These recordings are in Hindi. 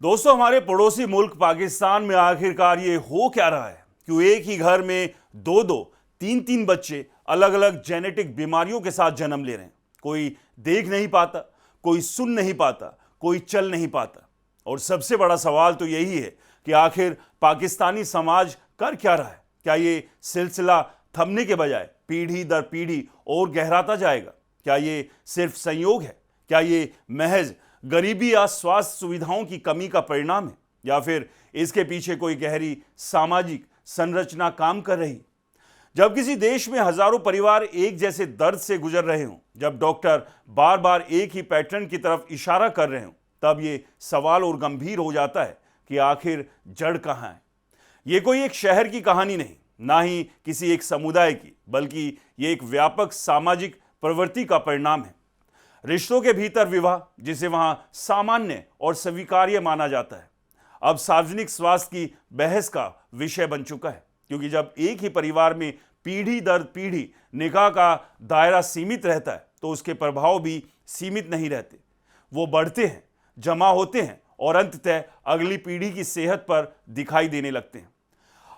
दोस्तों, हमारे पड़ोसी मुल्क पाकिस्तान में आखिरकार ये हो क्या रहा है? क्यों एक ही घर में दो दो तीन तीन बच्चे अलग अलग जेनेटिक बीमारियों के साथ जन्म ले रहे हैं? कोई देख नहीं पाता, कोई सुन नहीं पाता, कोई चल नहीं पाता। और सबसे बड़ा सवाल तो यही है कि आखिर पाकिस्तानी समाज कर क्या रहा है? क्या ये सिलसिला थमने के बजाय पीढ़ी दर पीढ़ी और गहराता जाएगा? क्या ये सिर्फ संयोग है? क्या ये महज गरीबी या स्वास्थ्य सुविधाओं की कमी का परिणाम है, या फिर इसके पीछे कोई गहरी सामाजिक संरचना काम कर रही? जब किसी देश में हजारों परिवार एक जैसे दर्द से गुजर रहे हों, जब डॉक्टर बार बार एक ही पैटर्न की तरफ इशारा कर रहे हों, तब ये सवाल और गंभीर हो जाता है कि आखिर जड़ कहाँ है। ये कोई एक शहर की कहानी नहीं, ना ही किसी एक समुदाय की, बल्कि ये एक व्यापक सामाजिक प्रवृत्ति का परिणाम है। रिश्तों के भीतर विवाह, जिसे वहां सामान्य और स्वीकार्य माना जाता है, अब सार्वजनिक स्वास्थ्य की बहस का विषय बन चुका है। क्योंकि जब एक ही परिवार में पीढ़ी दर पीढ़ी निकाह का दायरा सीमित रहता है, तो उसके प्रभाव भी सीमित नहीं रहते। वो बढ़ते हैं, जमा होते हैं और अंततः अगली पीढ़ी की सेहत पर दिखाई देने लगते हैं।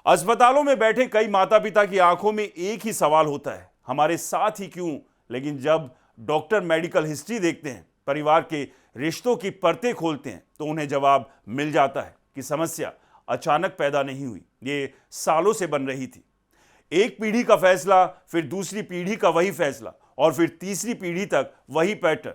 अस्पतालों में बैठे कई माता पिता की आंखों में एक ही सवाल होता है, हमारे साथ ही क्यों? लेकिन जब डॉक्टर मेडिकल हिस्ट्री देखते हैं, परिवार के रिश्तों की परतें खोलते हैं, तो उन्हें जवाब मिल जाता है कि समस्या अचानक पैदा नहीं हुई, ये सालों से बन रही थी। एक पीढ़ी का फैसला, फिर दूसरी पीढ़ी का वही फैसला, और फिर तीसरी पीढ़ी तक वही पैटर्न।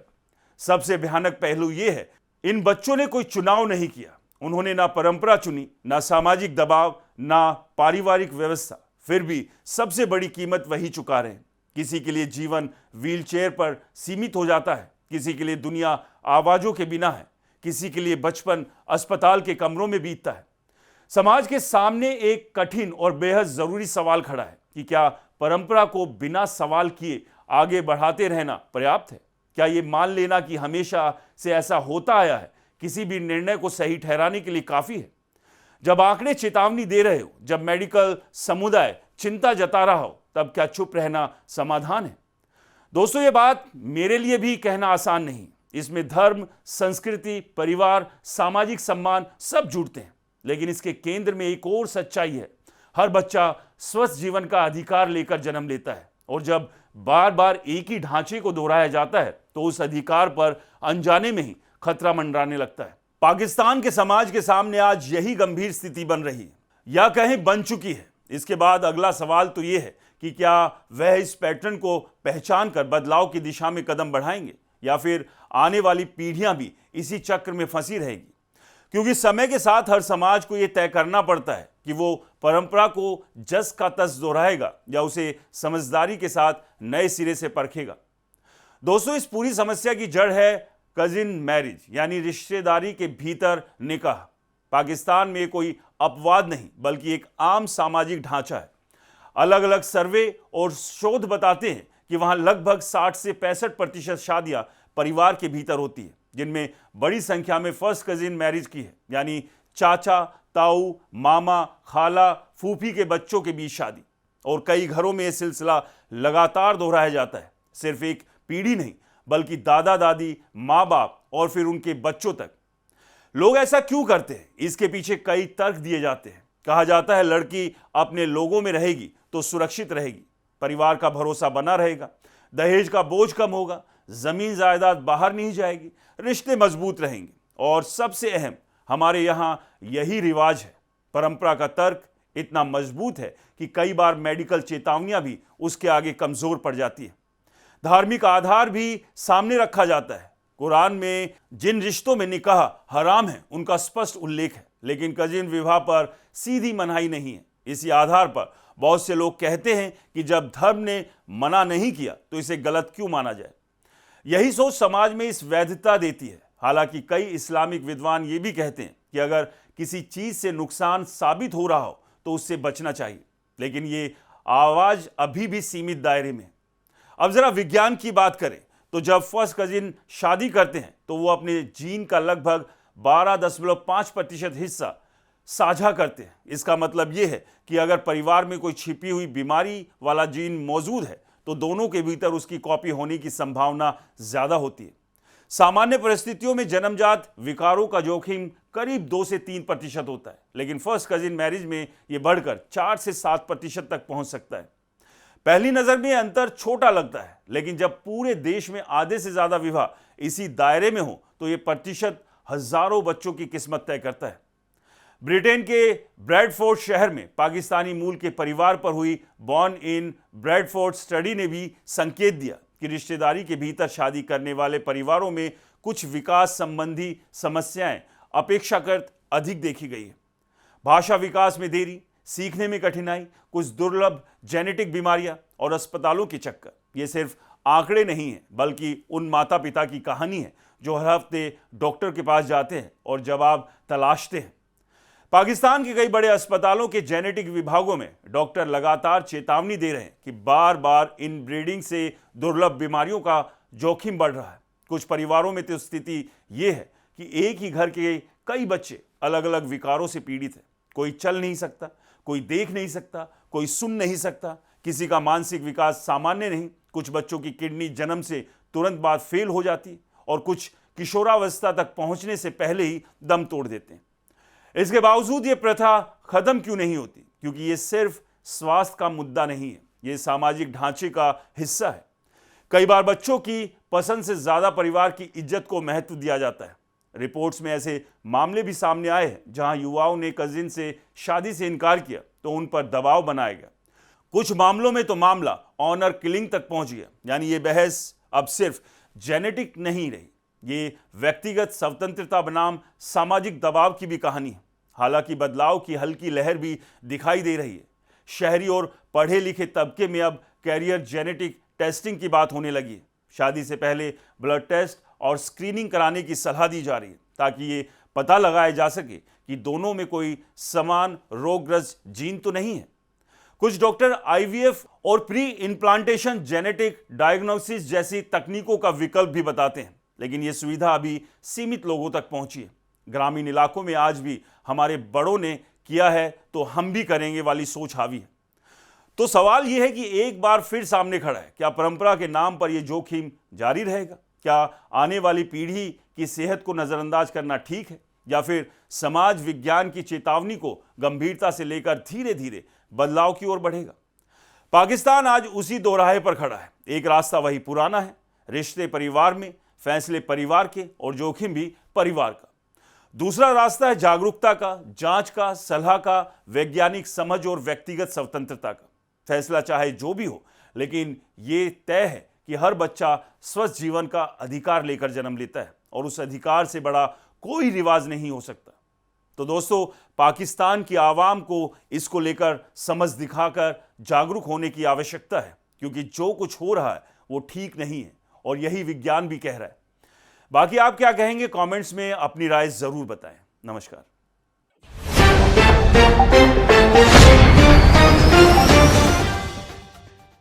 सबसे भयानक पहलू यह है, इन बच्चों ने कोई चुनाव नहीं किया। उन्होंने ना परंपरा चुनी, ना सामाजिक दबाव, ना पारिवारिक व्यवस्था। फिर भी सबसे बड़ी कीमत वही चुका रहे हैं। किसी के लिए जीवन व्हीलचेयर पर सीमित हो जाता है, किसी के लिए दुनिया आवाजों के बिना है, किसी के लिए बचपन अस्पताल के कमरों में बीतता है। समाज के सामने एक कठिन और बेहद जरूरी सवाल खड़ा है कि क्या परंपरा को बिना सवाल किए आगे बढ़ाते रहना पर्याप्त है? क्या ये मान लेना कि हमेशा से ऐसा होता आया है किसी भी निर्णय को सही ठहराने के लिए काफी है? जब आंकड़े चेतावनी दे रहे हो, जब मेडिकल समुदाय चिंता जता रहा हो, तब क्या चुप रहना समाधान है? दोस्तों, ये बात मेरे लिए भी कहना आसान नहीं। इसमें धर्म, संस्कृति, परिवार, सामाजिक सम्मान सब जुड़ते हैं। लेकिन इसके केंद्र में एक और सच्चाई है। हर बच्चा स्वस्थ जीवन का अधिकार लेकर जन्म लेता है, और जब बार बार एक ही ढांचे को दोहराया जाता है, तो उस अधिकार पर अनजाने में ही खतरा मंडराने लगता है। पाकिस्तान के समाज के सामने आज यही गंभीर स्थिति बन रही है, या कहीं बन चुकी है। इसके बाद अगला सवाल तो यह है कि क्या वह इस पैटर्न को पहचान कर बदलाव की दिशा में कदम बढ़ाएंगे, या फिर आने वाली पीढ़ियां भी इसी चक्र में फंसी रहेगी? क्योंकि समय के साथ हर समाज को यह तय करना पड़ता है कि वो परंपरा को जस का तस दोहराएगा या उसे समझदारी के साथ नए सिरे से परखेगा। दोस्तों, इस पूरी समस्या की जड़ है कजिन मैरिज, यानी रिश्तेदारी के भीतर निकाह। पाकिस्तान में कोई अपवाद नहीं, बल्कि एक आम सामाजिक ढांचा है। अलग अलग सर्वे और शोध बताते हैं कि वहां लगभग 60 से 65% शादियां परिवार के भीतर होती है, जिनमें बड़ी संख्या में फर्स्ट कजिन मैरिज की है, यानी चाचा, ताऊ, मामा, खाला, फूफी के बच्चों के बीच शादी। और कई घरों में यह सिलसिला लगातार दोहराया जाता है, सिर्फ एक पीढ़ी नहीं, बल्कि दादा दादी, माँ बाप और फिर उनके बच्चों तक। लोग ऐसा क्यों करते हैं? इसके पीछे कई तर्क दिए जाते हैं। कहा जाता है, लड़की अपने लोगों में रहेगी तो सुरक्षित रहेगी, परिवार का भरोसा बना रहेगा, दहेज का बोझ कम होगा, जमीन जायदाद बाहर नहीं जाएगी, रिश्ते मजबूत रहेंगे। और सबसे अहम, हमारे यहां यही रिवाज है। परंपरा का तर्क इतना मजबूत है कि कई बार मेडिकल चेतावनियां भी उसके आगे कमजोर पड़ जाती है। धार्मिक आधार भी सामने रखा जाता है। कुरान में जिन रिश्तों में निकाह हराम है, उनका स्पष्ट उल्लेख है, लेकिन कजिन विवाह पर सीधी मनाही नहीं है। इसी आधार पर बहुत से लोग कहते हैं कि जब धर्म ने मना नहीं किया, तो इसे गलत क्यों माना जाए? यही सोच समाज में इस वैधता देती है। हालांकि कई इस्लामिक विद्वान ये भी कहते हैं कि अगर किसी चीज से नुकसान साबित हो रहा हो, तो उससे बचना चाहिए। लेकिन ये आवाज अभी भी सीमित दायरे में है। अब जरा विज्ञान की बात करें, तो जब फर्स्ट कजिन शादी करते हैं, तो वो अपने जीन का लगभग 12.5% हिस्सा साझा करते हैं। इसका मतलब यह है कि अगर परिवार में कोई छिपी हुई बीमारी वाला जीन मौजूद है, तो दोनों के भीतर उसकी कॉपी होने की संभावना ज्यादा होती है। सामान्य परिस्थितियों में जन्मजात विकारों का जोखिम करीब 2 से 3% होता है, लेकिन फर्स्ट कजिन मैरिज में यह बढ़कर 4 से 7% तक पहुंच सकता है। पहली नजर में अंतर छोटा लगता है, लेकिन जब पूरे देश में आधे से ज्यादा विवाह इसी दायरे में हो तो यह प्रतिशत हजारों बच्चों की किस्मत तय करता है। ब्रिटेन के ब्रैडफोर्ड शहर में पाकिस्तानी मूल के परिवार पर हुई बॉर्न इन ब्रैडफोर्ड स्टडी ने भी संकेत दिया कि रिश्तेदारी के भीतर शादी करने वाले परिवारों में कुछ विकास संबंधी समस्याएं अपेक्षाकृत अधिक देखी गई है। भाषा विकास में देरी, सीखने में कठिनाई, कुछ दुर्लभ जेनेटिक बीमारियां और अस्पतालों के चक्कर, ये सिर्फ आंकड़े नहीं हैं, बल्कि उन माता पिता की कहानी है जो हर हफ्ते डॉक्टर के पास जाते हैं और जवाब तलाशते हैं। पाकिस्तान के कई बड़े अस्पतालों के जेनेटिक विभागों में डॉक्टर लगातार चेतावनी दे रहे हैं कि बार बार इन ब्रीडिंग से दुर्लभ बीमारियों का जोखिम बढ़ रहा है। कुछ परिवारों में तो स्थिति ये है कि एक ही घर के कई बच्चे अलग अलग विकारों से पीड़ित हैं। कोई चल नहीं सकता, कोई देख नहीं सकता, कोई सुन नहीं सकता, किसी का मानसिक विकास सामान्य नहीं, कुछ बच्चों की किडनी जन्म से तुरंत बाद फेल हो जाती है और कुछ किशोरावस्था तक पहुंचने से पहले ही दम तोड़ देते हैं। इसके बावजूद ये प्रथा खत्म क्यों नहीं होती? क्योंकि ये सिर्फ स्वास्थ्य का मुद्दा नहीं है, ये सामाजिक ढांचे का हिस्सा है। कई बार बच्चों की पसंद से ज्यादा परिवार की इज्जत को महत्व दिया जाता है। रिपोर्ट्स में ऐसे मामले भी सामने आए हैं जहां युवाओं ने कजिन से शादी से इनकार किया तो उन पर दबाव बनाया गया। कुछ मामलों में तो मामला ऑनर किलिंग तक पहुंच गया। यानी ये बहस अब सिर्फ जेनेटिक नहीं रही, ये व्यक्तिगत स्वतंत्रता बनाम सामाजिक दबाव की भी कहानी है। हालांकि बदलाव की हल्की लहर भी दिखाई दे रही है। शहरी और पढ़े लिखे तबके में अब कैरियर जेनेटिक टेस्टिंग की बात होने लगी है। शादी से पहले ब्लड टेस्ट और स्क्रीनिंग कराने की सलाह दी जा रही है ताकि ये पता लगाया जा सके कि दोनों में कोई समान रोगग्रस्त जीन तो नहीं है। कुछ डॉक्टर आईवीएफ और प्री इम्प्लांटेशन जेनेटिक डायग्नोसिस जैसी तकनीकों का विकल्प भी बताते हैं, लेकिन यह सुविधा अभी सीमित लोगों तक पहुंची है। ग्रामीण इलाकों में आज भी हमारे बड़ों ने किया है तो हम भी करेंगे वाली सोच हावी है। तो सवाल यह है कि एक बार फिर सामने खड़ा है, क्या परंपरा के नाम पर यह जोखिम जारी रहेगा? क्या आने वाली पीढ़ी की सेहत को नजरअंदाज करना ठीक है, या फिर समाज विज्ञान की चेतावनी को गंभीरता से लेकर धीरे धीरे बदलाव की ओर बढ़ेगा? पाकिस्तान आज उसी दोराहे पर खड़ा है। एक रास्ता वही पुराना है, रिश्ते परिवार में, फैसले परिवार के और जोखिम भी परिवार का। दूसरा रास्ता है जागरूकता का, जांच का, सलाह का, वैज्ञानिक समझ और व्यक्तिगत स्वतंत्रता का। फैसला चाहे जो भी हो, लेकिन ये तय है कि हर बच्चा स्वस्थ जीवन का अधिकार लेकर जन्म लेता है और उस अधिकार से बड़ा कोई रिवाज नहीं हो सकता। तो दोस्तों, पाकिस्तान की आवाम को इसको लेकर समझ दिखाकर जागरूक होने की आवश्यकता है, क्योंकि जो कुछ हो रहा है वो ठीक नहीं है और यही विज्ञान भी कह रहा है। बाकी आप क्या कहेंगे? कमेंट्स में अपनी राय जरूर बताएं। नमस्कार।